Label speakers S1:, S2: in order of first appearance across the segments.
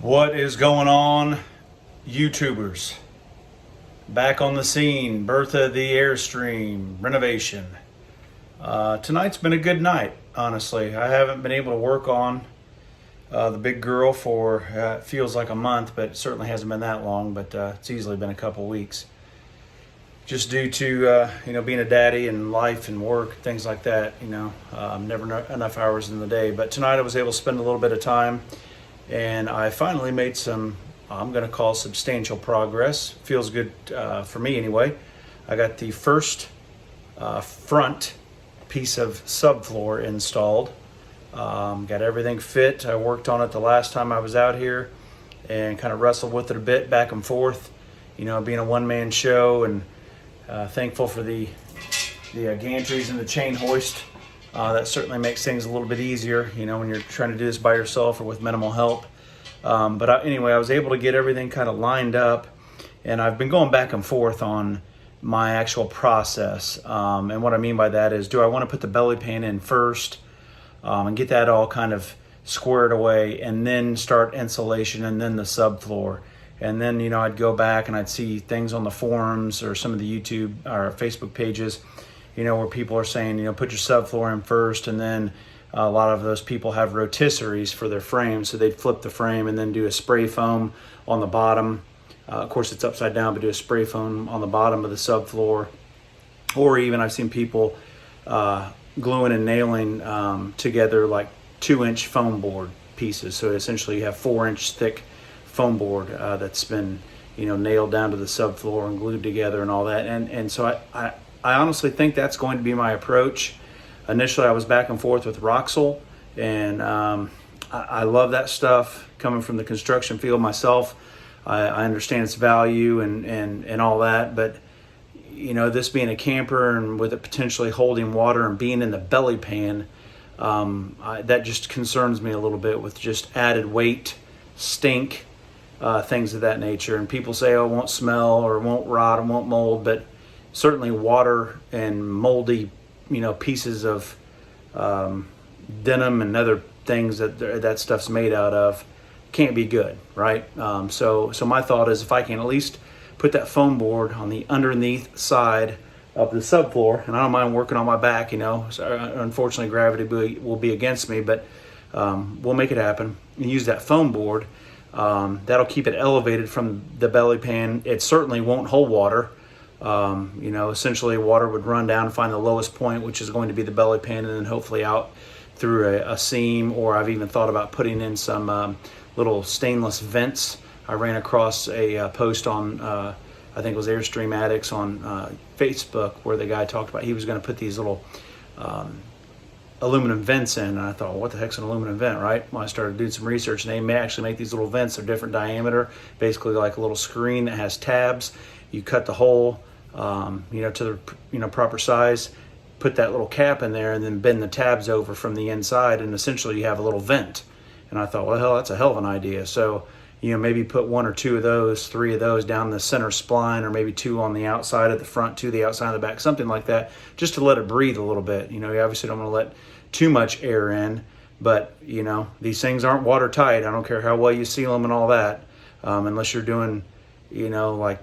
S1: What is going on, YouTubers? Back on the scene, birth of the Airstream renovation. Tonight's been a good night, honestly. I haven't been able to work on the big girl for, it feels like a month, but it certainly hasn't been that long, but it's easily been a couple weeks. Just due to, being a daddy and life and work, things like that, never enough hours in the day. But tonight I was able to spend a little bit of time, and I finally made some, I'm going to call substantial progress. Feels good for me anyway. I got the first front piece of subfloor installed. Got everything fit. I worked on it the last time I was out here and kind of wrestled with it a bit back and forth, being a one-man show, and thankful for the gantries and the chain hoist. That certainly makes things a little bit easier, when you're trying to do this by yourself or with minimal help. Anyway, I was able to get everything kind of lined up, and I've been going back and forth on my actual process. And what I mean by that is, do I want to put the belly pan in first and get that all kind of squared away, and then start insulation and then the subfloor? And then, I'd go back and I'd see things on the forums or some of the YouTube or Facebook pages, where people are saying, put your subfloor in first, and then a lot of those people have rotisseries for their frame, so they'd flip the frame and then do a spray foam on the bottom. Of course, it's upside down, but do a spray foam on the bottom of the subfloor. Or even I've seen people gluing and nailing together like 2-inch foam board pieces. So essentially you have 4-inch thick foam board that's been nailed down to the subfloor and glued together and all that. And so I honestly think that's going to be my approach. Initially I was back and forth with Roxol, and I love that stuff. Coming from the construction field myself, I understand its value and all that, but this being a camper and with it potentially holding water and being in the belly pan, that just concerns me a little bit with just added weight, stink, things of that nature. And people say, oh, it won't smell or it won't rot, it won't mold, but certainly water and moldy, pieces of denim and other things that stuff's made out of can't be good, right? So my thought is, if I can at least put that foam board on the underneath side of the subfloor, and I don't mind working on my back, so unfortunately gravity will be against me, but we'll make it happen and use that foam board. That'll keep it elevated from the belly pan. It certainly won't hold water. Essentially water would run down and find the lowest point, which is going to be the belly pan, and then hopefully out through a seam. Or I've even thought about putting in some little stainless vents. I ran across a post on, I think it was Airstream Addicts on Facebook, where the guy talked about he was going to put these little aluminum vents in, and I thought, well, what the heck's an aluminum vent, right? Well, I started doing some research, and they may actually make these little vents. They're different diameter, basically like a little screen that has tabs. You cut the hole, to the proper size, put that little cap in there, and then bend the tabs over from the inside, and essentially you have a little vent. And I thought, well, hell, that's a hell of an idea. So, maybe put 1 or 2 of those, 3 of those down the center spline, or maybe 2 on the outside at the front, 2 the outside of the back, something like that, just to let it breathe a little bit. You obviously don't want to let too much air in, but these things aren't watertight. I don't care how well you seal them and all that, unless you're doing, like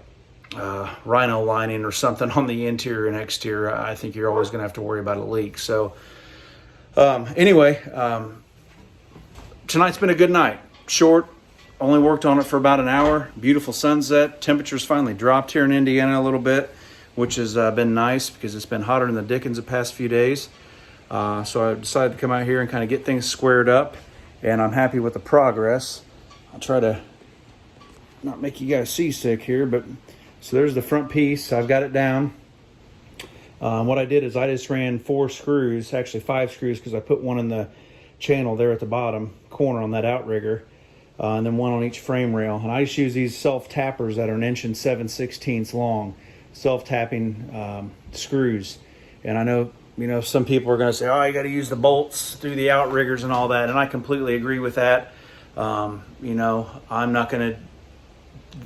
S1: rhino lining or something on the interior and exterior. I think you're always going to have to worry about a leak. So anyway, tonight's been a good night. Short, only worked on it for about an hour. Beautiful sunset. Temperatures finally dropped here in Indiana a little bit, which has been nice because it's been hotter than the dickens the past few days. So I decided to come out here and kind of get things squared up, and I'm happy with the progress. I'll try to not make you guys seasick here, but so there's the front piece. I've got it down. What I did is I just ran 4 screws, actually 5 screws, because I put one in the channel there at the bottom corner on that outrigger, and then 1 on each frame rail. And I just use these self-tappers that are 1 7/16 long, self-tapping screws. And I know, some people are going to say, oh, you got to use the bolts through the outriggers and all that, and I completely agree with that. I'm not going to,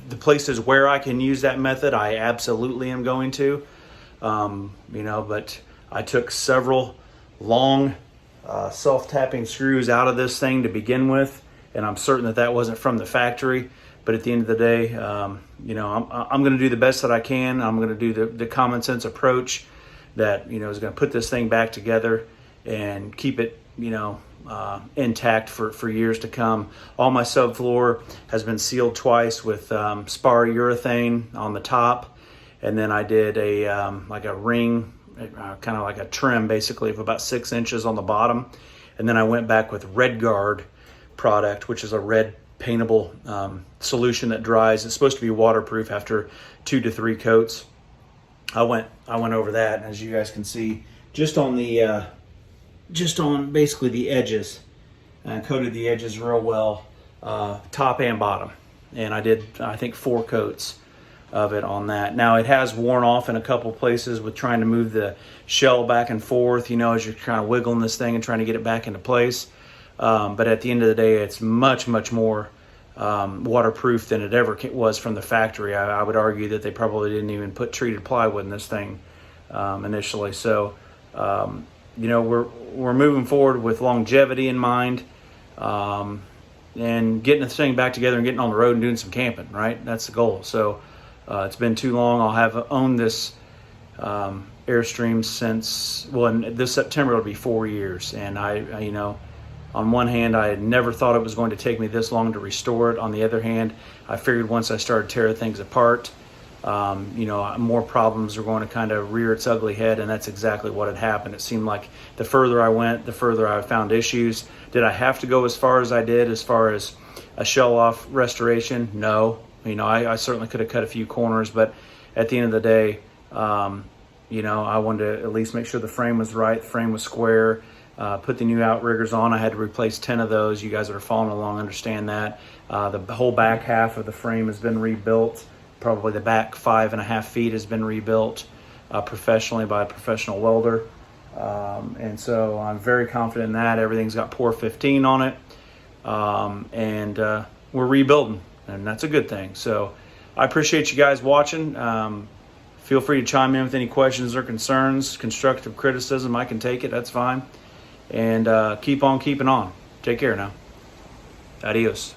S1: the places where I can use that method, I absolutely am going to. But I took several long self-tapping screws out of this thing to begin with, and I'm certain that that wasn't from the factory. But at the end of the day, you know, I'm going to do the best that I can. I'm going to do the common sense approach that, you know, is going to put this thing back together and keep it, you know, intact for years to come. All my subfloor has been sealed twice with spar urethane on the top, and then I did a like a ring, kind of like a trim basically of about 6 inches on the bottom, and then I went back with Red Guard product, which is a red paintable solution that dries. It's supposed to be waterproof after 2 to 3 coats. I went over that, and as you guys can see, just on basically the edges, and coated the edges real well, top and bottom. And I did, I think, 4 coats of it on that. Now it has worn off in a couple places with trying to move the shell back and forth, you know, as you're kind of wiggling this thing and trying to get it back into place. But at the end of the day, it's much more waterproof than it ever was from the factory. I would argue that they probably didn't even put treated plywood in this thing initially. So, you know, we're moving forward with longevity in mind, and getting this thing back together and getting on the road and doing some camping, right? That's the goal. So it's been too long. I'll have owned this Airstream since, well, in this September it'll be 4 years. And I, you know, on one hand, I had never thought it was going to take me this long to restore it. On the other hand, I figured once I started tearing things apart, you know, more problems are going to kind of rear its ugly head, and that's exactly what had happened. It seemed like the further I went, the further I found issues. Did I have to go as far as I did as far as a shell-off restoration? No. You know, I certainly could have cut a few corners, but at the end of the day, you know, I wanted to at least make sure the frame was right, the frame was square, put the new outriggers on. I had to replace 10 of those. You guys that are following along understand that. The whole back half of the frame has been rebuilt. Probably the back 5.5 feet has been rebuilt professionally by a professional welder. And so I'm very confident in that. Everything's got Pour 15 on it. And we're rebuilding, and that's a good thing. So I appreciate you guys watching. Feel free to chime in with any questions or concerns, constructive criticism. I can take it. That's fine. And keep on keeping on. Take care now. Adios.